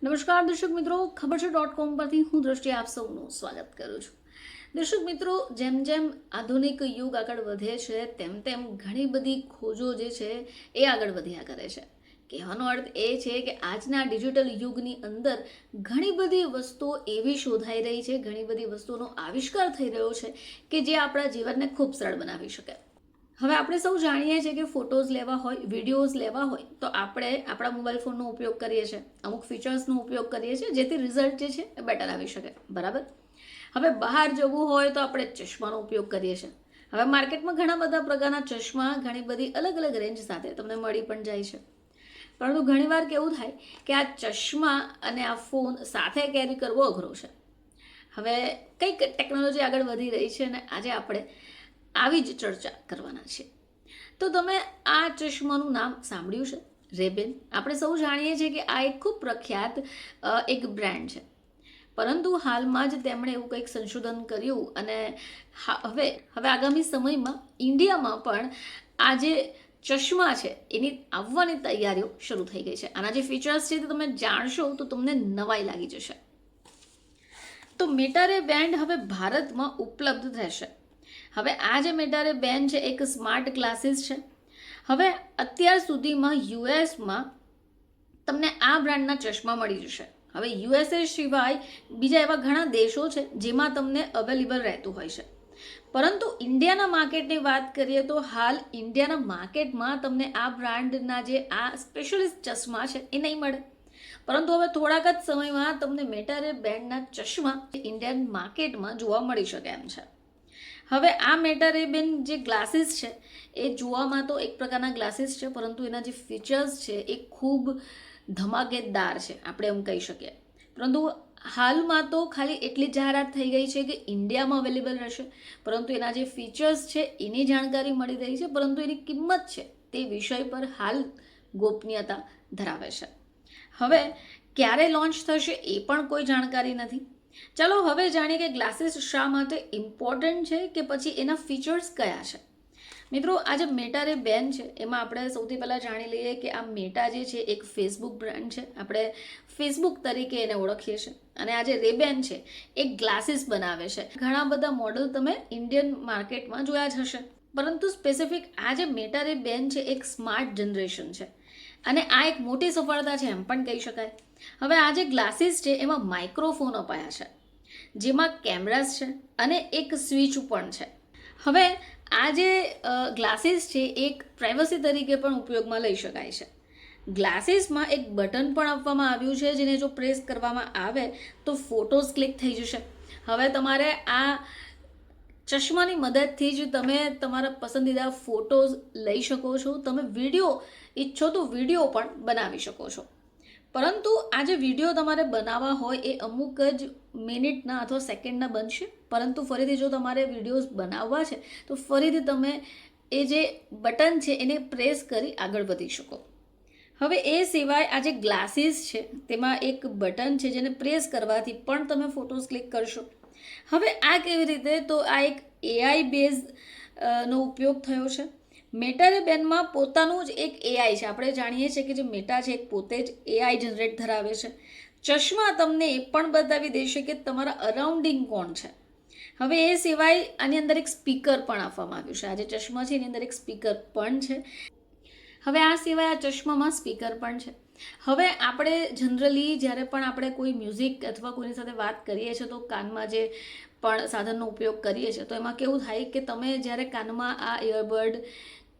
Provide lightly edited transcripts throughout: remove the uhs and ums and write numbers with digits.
નમસ્કાર દર્શક મિત્રો, ખબર છે .com પરથી હું દ્રષ્ટિ આપ સૌનું સ્વાગત કરું છું. દર્શક મિત્રો, જેમ જેમ આધુનિક યુગ આગળ વધે છે તેમ તેમ ઘણી બધી ખોજો જે છે એ આગળ વધ્યા કરે છે. કહેવાનો અર્થ એ છે કે આજના ડિજિટલ યુગની અંદર ઘણી બધી વસ્તુઓ એવી શોધાઈ રહી છે, ઘણી બધી વસ્તુઓનો આવિષ્કાર થઈ રહ્યો છે કે જે આપણા જીવનને ખૂબ સરળ બનાવી શકે. હવે આપણે સૌ જાણીએ છીએ કે ફોટોઝ લેવા હોય, વિડીયોઝ લેવા હોય તો આપણે આપણા મોબાઈલ ફોનનો ઉપયોગ કરીએ છીએ, અમુક ફીચર્સનો ઉપયોગ કરીએ છીએ જેથી રિઝલ્ટ જે છે એ બેટર આવી શકે. બરાબર. હવે બહાર જવું હોય તો આપણે ચશ્માનો ઉપયોગ કરીએ છીએ. હવે માર્કેટમાં ઘણા બધા પ્રકારના ચશ્મા ઘણી બધી અલગ અલગ રેન્જ સાથે તમને મળી પણ જાય છે. પરંતુ ઘણીવાર કેવું થાય કે આ ચશ્મા અને આ ફોન સાથે કેરી કરવો અઘરો છે. હવે કંઈક ટેકનોલોજી આગળ વધી રહી છે અને આજે આપણે આવી જ ચર્ચા કરવાના છે. તો તમે આ ચશ્માનું નામ સાંભળ્યું છે? રેબેન. આપણે સૌ જાણીએ છીએ કે આ એક ખૂબ પ્રખ્યાત એક બ્રાન્ડ છે. પરંતુ હાલમાં જ તેમણે એવું કંઈક સંશોધન કર્યું અને હવે આગામી સમયમાં ઇન્ડિયામાં પણ આ જે ચશ્મા છે એની આવવાની તૈયારીઓ શરૂ થઈ ગઈ છે. આના જે ફીચર્સ છે તે તમે જાણશો તો તમને નવાઈ લાગી જશે. તો મેટા રે બેન્ડ હવે ભારતમાં ઉપલબ્ધ થશે. હવે આ જે મેટા રે બેન્ડ છે એક સ્માર્ટ ગ્લાસીસ છે. હવે અત્યાર સુધીમાં યુએસમાં તમને આ બ્રાન્ડના ચશ્મા મળી જશે. હવે યુએસએ સિવાય બીજા એવા ઘણા દેશો છે જેમાં તમને અવેલેબલ રહેતું હોય છે. પરંતુ ઇન્ડિયાના માર્કેટની વાત કરીએ તો હાલ ઇન્ડિયાના માર્કેટમાં તમને આ બ્રાન્ડના જે આ સ્પેશિયલિસ્ટ ચશ્મા છે એ નહીં મળે. પરંતુ હવે થોડાક જ સમયમાં તમને મેટા રે બેન્ડના ચશ્મા ઇન્ડિયન માર્કેટમાં જોવા મળી શકે એમ છે. હવે આ મેટા રે બેન જે ગ્લાસીસ છે એ જોવામાં તો એક પ્રકારના ગ્લાસીસ છે, પરંતુ એના જે ફીચર્સ છે એ ખૂબ ધમાકેદાર છે, આપણે એમ કહી શકીએ. પરંતુ હાલમાં તો ખાલી એટલી જાહેરાત થઈ ગઈ છે કે ઇન્ડિયામાં અવેલેબલ રહેશે, પરંતુ એના જે ફીચર્સ છે એની જાણકારી મળી રહી છે, પરંતુ એની કિંમત છે તે વિષય પર હાલ ગોપનીયતા ધરાવે છે. હવે ક્યારે લોન્ચ થશે એ પણ કોઈ જાણકારી નથી. ચાલો હવે જાણીએ કે ગ્લાસીસ શા માટે ઇમ્પોર્ટન્ટ છે કે પછી એના ફીચર્સ કયા છે. મિત્રો, આ જે મેટા રે બેન્ડ છે એમાં આપણે સૌથી પહેલાં જાણી લઈએ કે આ મેટા જે છે એક ફેસબુક બ્રાન્ડ છે. આપણે ફેસબુક તરીકે એને ઓળખીએ છીએ અને આ જે રેબેન છે એ ગ્લાસીસ બનાવે છે. ઘણા બધા મોડલ તમે ઇન્ડિયન માર્કેટમાં જોયા જ હશે, પરંતુ સ્પેસિફિક આ જે મેટા રે બેન્ડ છે એક સ્માર્ટ જનરેશન છે અને આ એક મોટી સફળતા છે એમ પણ કહી શકાય. હવે આ જે ગ્લાસીસ છે એમાં માઇક્રોફોન અપાયા છે, જેમાં કેમેરાસ છે અને એક સ્વિચ પણ છે. હવે આ જે ગ્લાસીસ છે એક પ્રાઇવસી તરીકે પણ ઉપયોગમાં લઈ શકાય છે. ગ્લાસીસમાં એક બટન પણ આપવામાં આવ્યું છે જેને જો પ્રેસ કરવામાં આવે તો ફોટોઝ ક્લિક થઈ જશે. હવે તમારે આ ચશ્માની મદદથી જ તમે તમારા પસંદીદા ફોટોઝ લઈ શકો છો. તમે વિડીયો ઈચ્છો તો વિડીયો પણ બનાવી શકો છો. પરંતુ આ જે વિડીયો તમારે બનાવવા હોય એ અમુક જ મિનિટના અથવા સેકન્ડના બનશે, પરંતુ ફરીથી જો તમારે વિડીયોઝ બનાવવા છે તો ફરીથી તમે એ જે બટન છે એને પ્રેસ કરી આગળ વધી શકો. હવે એ સિવાય આ જે ગ્લાસીસ છે તેમાં એક બટન છે જેને પ્રેસ કરવાથી પણ તમે ફોટોઝ ક્લિક કરશો. હવે આ કેવી રીતે? તો આ એક એઆઈ બેઝ નો ઉપયોગ થયો છે. મેટા રે બેન્ડમાં પોતાનું જ એક એઆઈ છે. આપણે જાણીએ છીએ કે જે મેટા છે એક પોતે જ એઆઈ જનરેટ ધરાવે છે. ચશ્મા તમને એ પણ બતાવી દેશે કે તમારા અરાઉન્ડિંગ કોણ છે. હવે એ સિવાય આની અંદર એક સ્પીકર પણ આપવામાં આવ્યું છે. આ જે ચશ્મા છે એની અંદર એક સ્પીકર પણ છે. હવે આ સિવાય આ ચશ્મામાં સ્પીકર પણ છે. હવે આપણે જનરલી જ્યારે પણ આપણે કોઈ મ્યુઝિક અથવા કોઈની સાથે વાત કરીએ છીએ તો કાનમાં જે પણ સાધનનો ઉપયોગ કરીએ છીએ તો એમાં કેવું થાય કે તમે જ્યારે કાનમાં આ ઇયરબડ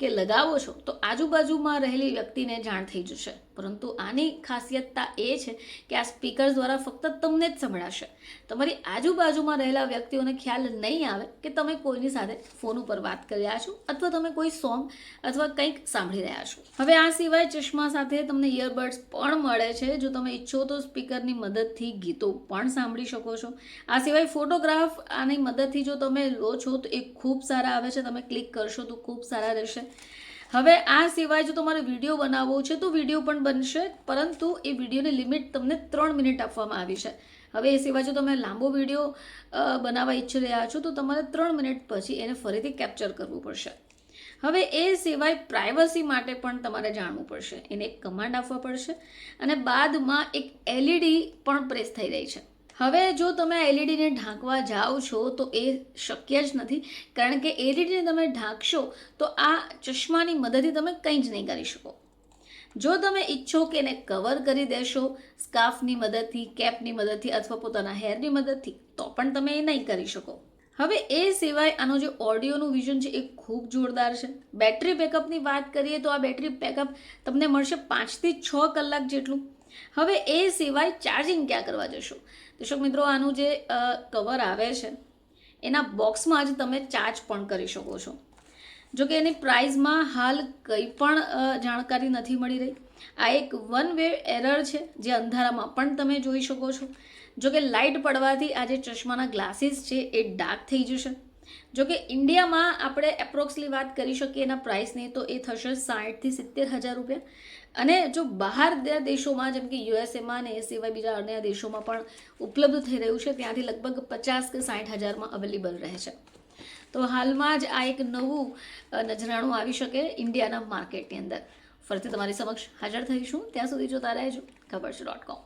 કે લગાવો છો તો આજુબાજુમાં રહેલી વ્યક્તિને જાણ થઈ જશે. પરંતુ આની ખાસિયતતા એ છે કે આ સ્પીકર દ્વારા ફક્ત તમને જ સંભળાશે. તમારી આજુબાજુમાં રહેલા વ્યક્તિઓને ખ્યાલ નહીં આવે કે તમે કોઈની સાથે ફોન ઉપર વાત કરી રહ્યા છો અથવા તમે કોઈ સોંગ અથવા કંઈક સાંભળી રહ્યા છો. હવે આ સિવાય ચશ્મા સાથે તમને ઇયરબડ્સ પણ મળે છે. જો તમે ઈચ્છો તો સ્પીકરની મદદથી ગીતો પણ સાંભળી શકો છો. આ સિવાય ફોટોગ્રાફ આની મદદથી જો તમે લો છો તો એ ખૂબ સારા આવે છે. તમે ક્લિક કરશો તો ખૂબ સારા રહેશે. હવે આ સિવાય જો તમારે વિડીયો બનાવવો છે તો વિડીયો પણ બનશે, પરંતુ એ વિડીયોની લિમિટ તમને 3 મિનિટ આપવામાં આવી છે. હવે એ સિવાય જો તમે લાંબો વિડીયો બનાવવા ઈચ્છી રહ્યા છો તો તમારે 3 મિનિટ પછી એને ફરીથી કેપ્ચર કરવું પડશે. હવે એ સિવાય પ્રાઇવસી માટે પણ તમારે જાણવું પડશે, એને એક કમાન્ડ આપવા પડશે અને બાદમાં એક એલઈડી પણ પ્રેસ થઈ રહી છે. હવે જો તમે એલઈડીને ઢાંકવા જાઓ છો તો એ શક્ય જ નથી, કારણ કે એલઈડીને તમે ઢાંકશો તો આ ચશ્માની મદદથી તમે કંઈ જ નહીં કરી શકો. જો તમે ઈચ્છો કે એને કવર કરી દેશો સ્કાર્ફની મદદથી, કેપની મદદથી અથવા પોતાના હેરની મદદથી, તો પણ તમે એ નહીં કરી શકો. હવે એ સિવાય આનો જે ઓડિયોનું વિઝન છે એ ખૂબ જોરદાર છે. બેટરી બેકઅપની વાત કરીએ તો આ બેટરી બેકઅપ તમને મળશે 5 થી 6 કલાક જેટલું. હવે એ સિવાય ચાર્જિંગ ક્યાં કરવા જશો? દર્શક મિત્રો, આનું જે કવર આવે છે એના બોક્સમાં જ તમે ચાર્જ પણ કરી શકો છો. જો કે એની પ્રાઇઝમાં હાલ કંઈ પણ જાણકારી નથી મળી રહી. આ એક વન વે એરર છે જે અંધારામાં પણ તમે જોઈ શકો છો. જો કે લાઇટ પડવાથી આ જે ચશ્માના ગ્લાસીસ છે એ ડાર્ક થઈ જશે. જો કે ઇન્ડિયામાં આપણે એપ્રોક્સલી વાત કરી શકીએ એના પ્રાઇસની તો એ થશે 60,000 થી 70,000 રૂપિયા. અને જો બહાર દેશોમાં જેમ કે યુએસએમાં ને એ સિવાય બીજા અન્ય દેશોમાં પણ ઉપલબ્ધ થઈ રહ્યું છે, ત્યાંથી લગભગ 50,000 કે 60,000માં અવેલેબલ રહે છે. તો હાલમાં જ આ એક નવું નજરાણું આવી શકે ઇન્ડિયાના માર્કેટની અંદર. ફરીથી તમારી સમક્ષ હાજર થઈશું, ત્યાં સુધી જોતા રહેજો ખબર છે .com.